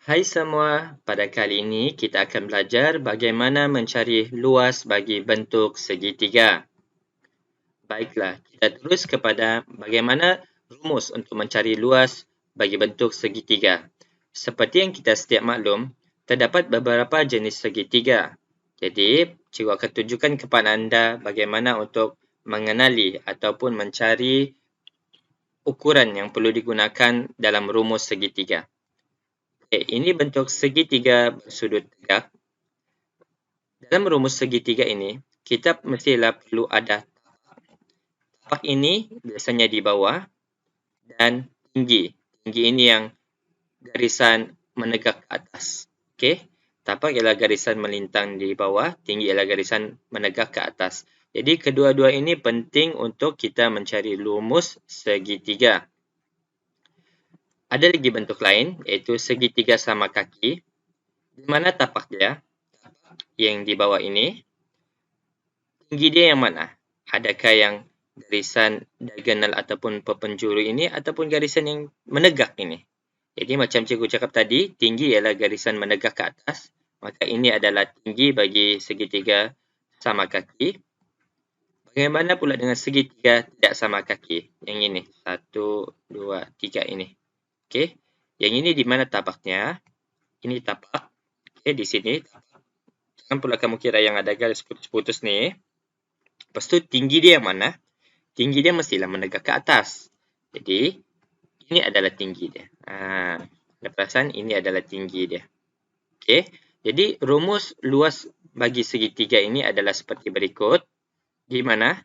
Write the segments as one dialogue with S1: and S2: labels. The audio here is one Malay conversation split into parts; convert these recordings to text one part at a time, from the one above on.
S1: Hai semua, pada kali ini kita akan belajar bagaimana mencari luas bagi bentuk segitiga. Baiklah, kita terus kepada bagaimana rumus untuk mencari luas bagi bentuk segitiga. Seperti yang kita sedia maklum, terdapat beberapa jenis segitiga. Jadi, cikgu akan tunjukkan kepada anda bagaimana untuk mengenali ataupun mencari ukuran yang perlu digunakan dalam rumus segitiga. Ini bentuk segitiga bersudut tegak. Dalam rumus segitiga ini, kita mestilah perlu ada tapak ini biasanya di bawah dan tinggi. Tinggi ini yang garisan menegak ke atas. Okey, tapak ialah garisan melintang di bawah, tinggi ialah garisan menegak ke atas. Jadi kedua-dua ini penting untuk kita mencari rumus segitiga. Ada lagi bentuk lain iaitu segitiga sama kaki. Di mana tapak dia? Yang di bawah ini. Tinggi dia yang mana? Adakah yang garisan diagonal ataupun perpenjuru ini ataupun garisan yang menegak ini? Jadi macam cikgu cakap tadi, tinggi ialah garisan menegak ke atas. Maka ini adalah tinggi bagi segitiga sama kaki. Bagaimana pula dengan segitiga tidak sama kaki? Yang ini, 1, 2, 3 ini. Okey. Yang ini di mana tapaknya? Ini tapak. Okey, di sini. Jangan pula kamu kira yang ada garis putus-putus ni. Lepas tu tinggi dia yang mana? Tinggi dia mestilah menegak ke atas. Jadi, ini adalah tinggi dia. Ada perasan ini adalah tinggi dia. Okey. Jadi, rumus luas bagi segitiga ini adalah seperti berikut. Di mana?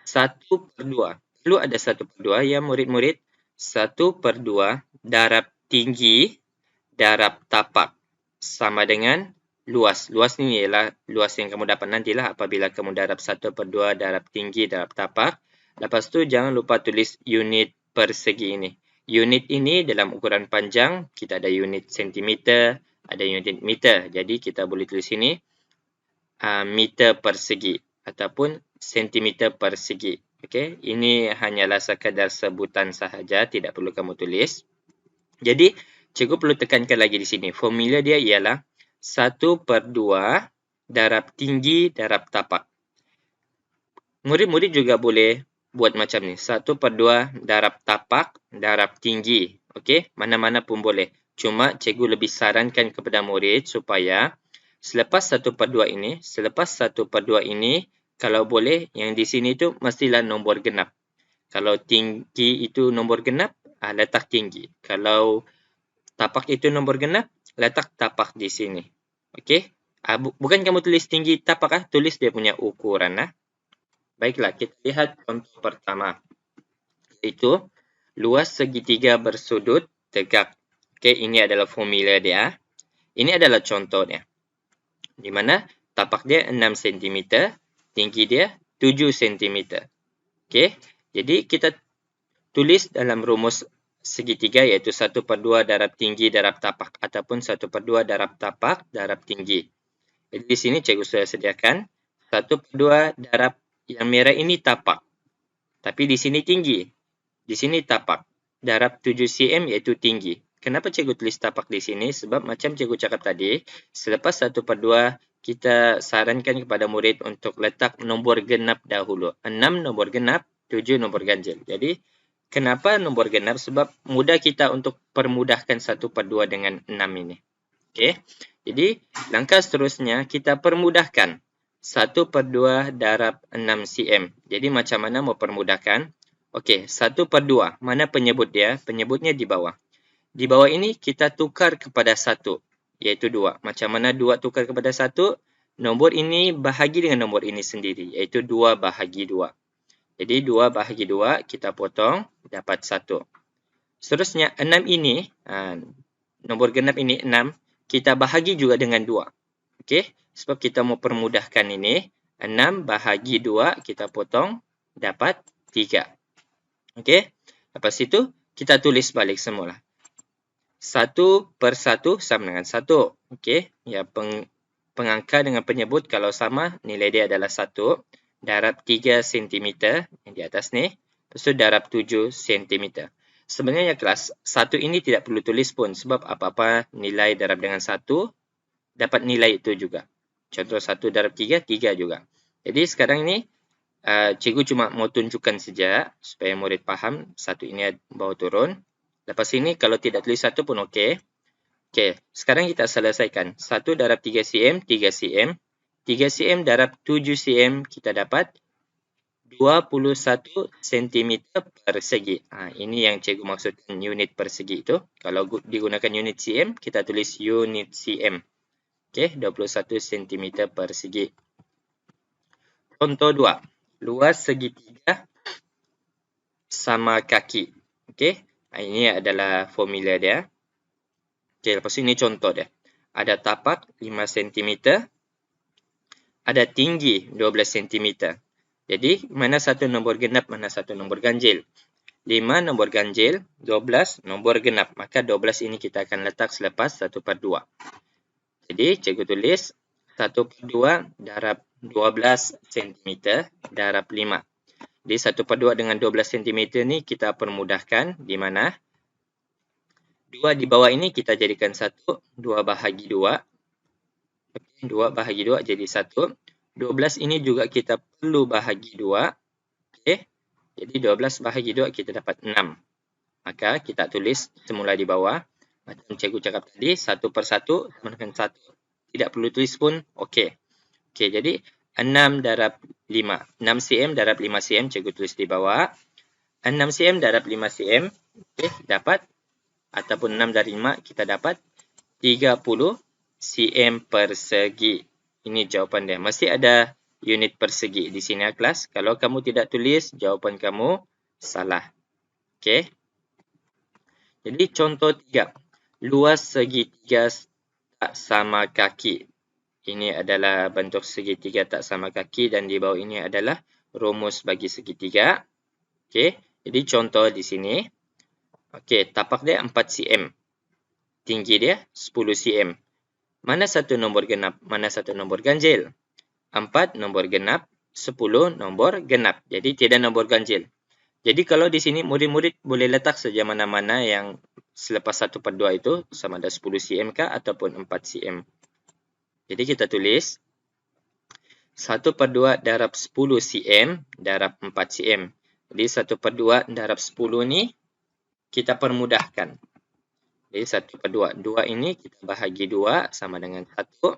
S1: 1/2. Perlu ada 1/2 ya murid-murid. 1/2 darab tinggi darab tapak. Sama dengan luas. Luas ni ialah luas yang kamu dapat nantilah apabila kamu darab 1/2 darab tinggi darab tapak. Lepas tu jangan lupa tulis unit persegi ini. Unit ini dalam ukuran panjang, kita ada unit sentimeter, ada unit meter. Jadi kita boleh tulis sini meter persegi ataupun sentimeter persegi. Okey, ini hanyalah sekadar sebutan sahaja, tidak perlu kamu tulis. Jadi, cikgu perlu tekankan lagi di sini. Formula dia ialah 1/2 darab tinggi darab tapak. Murid-murid juga boleh buat macam ni. 1/2 darab tapak darab tinggi. Okey, mana-mana pun boleh. Cuma cikgu lebih sarankan kepada murid supaya selepas 1/2 ini, kalau boleh yang di sini tu mestilah nombor genap. Kalau tinggi itu nombor genap, letak tinggi. Kalau tapak itu nombor genap, letak tapak di sini. Okey? Bukan kamu tulis tinggi tapak, tulis dia punya ukuran. Baiklah, kita lihat contoh pertama. Iaitu, luas segitiga bersudut tegak. Okey, ini adalah formula dia. Ini adalah contohnya. Di mana tapak dia 6 cm, tinggi dia 7 cm. Okey, jadi kita tulis dalam rumus segitiga iaitu 1/2 darab tinggi darab tapak ataupun 1/2 darab tapak darab tinggi. Jadi di sini cikgu sudah sediakan 1/2 darab yang merah ini tapak. Tapi di sini tinggi. Di sini tapak. Darab 7 cm iaitu tinggi. Kenapa cikgu tulis tapak di sini? Sebab macam cikgu cakap tadi, selepas 1/2 kita sarankan kepada murid untuk letak nombor genap dahulu. 6 nombor genap, 7 nombor ganjil. Jadi, kenapa nombor genap? Sebab mudah kita untuk permudahkan 1/2 dengan 6 ini. Okey. Jadi, langkah seterusnya kita permudahkan 1/2 darab 6 cm. Jadi, macam mana mau permudahkan? Okey, 1/2. Mana penyebut dia? Penyebutnya di bawah. Di bawah ini kita tukar kepada 1, iaitu 2. Macam mana 2 tukar kepada 1? Nombor ini bahagi dengan nombor ini sendiri, iaitu 2 bahagi 2. Jadi 2 bahagi 2, kita potong, dapat 1. Seterusnya 6 ini, nombor genap ini 6, kita bahagi juga dengan 2. Okey, sebab kita mau permudahkan ini, 6 bahagi 2, kita potong, dapat 3. Okey, lepas itu kita tulis balik semula. 1/1 sama dengan 1. Okey, ya, pengangka dengan penyebut kalau sama, nilai dia adalah 1. Darab 3 cm yang di atas ni. Lepas tu darab 7 cm. Sebenarnya kelas 1 ini tidak perlu tulis pun sebab apa-apa nilai darab dengan 1 dapat nilai itu juga. Contoh 1 darab 3, 3 juga. Jadi sekarang ini cikgu cuma mau tunjukkan saja supaya murid faham 1 ini bawa turun. Lepas ini kalau tidak tulis 1 pun okey. Okey, sekarang kita selesaikan. 1 darab 3 cm, 3 cm. 3 cm darab 7 cm kita dapat 21 cm persegi. Ini yang cikgu maksudkan unit persegi itu. Kalau digunakan unit cm, kita tulis unit cm. Okey, 21 cm persegi. Contoh 2. Luas segitiga sama kaki. Okey, ini adalah formula dia. Okey, lepas ini contoh dia. Ada tapak 5 cm. Ada tinggi 12 cm. Jadi, mana satu nombor genap, mana satu nombor ganjil. 5 nombor ganjil, 12 nombor genap. Maka 12 ini kita akan letak selepas 1/2. Jadi, cikgu tulis 1/2 darab 12 cm darab 5. Jadi, 1/2 dengan 12 cm ni kita permudahkan di mana 2 di bawah ini kita jadikan 1, 2 bahagi 2. 2 bahagi 2 jadi 1. 12 ini juga kita perlu bahagi 2. Okey. Jadi 12 bahagi 2 kita dapat 6. Maka kita tulis semula di bawah. Macam cikgu cakap tadi, 1/1 sama dengan 1. Tidak perlu tulis pun okey. Okey, jadi 6 darab 5. 6 cm darab 5 cm cikgu tulis di bawah. 6 cm darab 5 cm. Okey, dapat. Ataupun 6 dari 5 kita dapat 30 cm persegi. Ini jawapan dia. Mesti ada unit persegi di sini ya kelas. Kalau kamu tidak tulis, jawapan kamu salah. Okey. Jadi contoh 3. Luas segitiga tak sama kaki. Ini adalah bentuk segitiga tak sama kaki dan di bawah ini adalah rumus bagi segitiga. Okey. Jadi contoh di sini. Okey, tapak dia 4 cm. Tinggi dia 10 cm. Mana satu nombor genap, mana satu nombor ganjil? 4 nombor genap, 10 nombor genap. Jadi tiada nombor ganjil. Jadi kalau di sini murid-murid boleh letak saja mana-mana yang selepas 1/2 itu sama ada 10 cm kah ataupun 4 cm. Jadi kita tulis 1/2 darab 10 cm darab 4 cm. Jadi 1/2 darab 10 ni kita permudahkan. Jadi 1/2. 2 ini kita bahagi 2 sama dengan 1.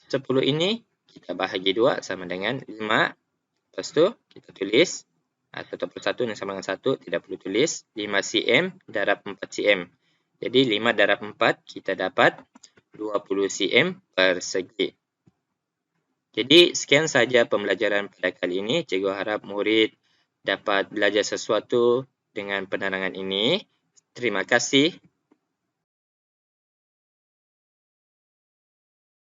S1: 10 ini kita bahagi 2 sama dengan 5. Lepas tu kita tulis 1/1 yang sama dengan 1. Tidak perlu tulis. 5 cm darab 4 cm. Jadi 5 darab 4 kita dapat 20 cm persegi. Jadi sekian saja pembelajaran pada kali ini. Cikgu harap murid dapat belajar sesuatu dengan penerangan ini. Terima kasih.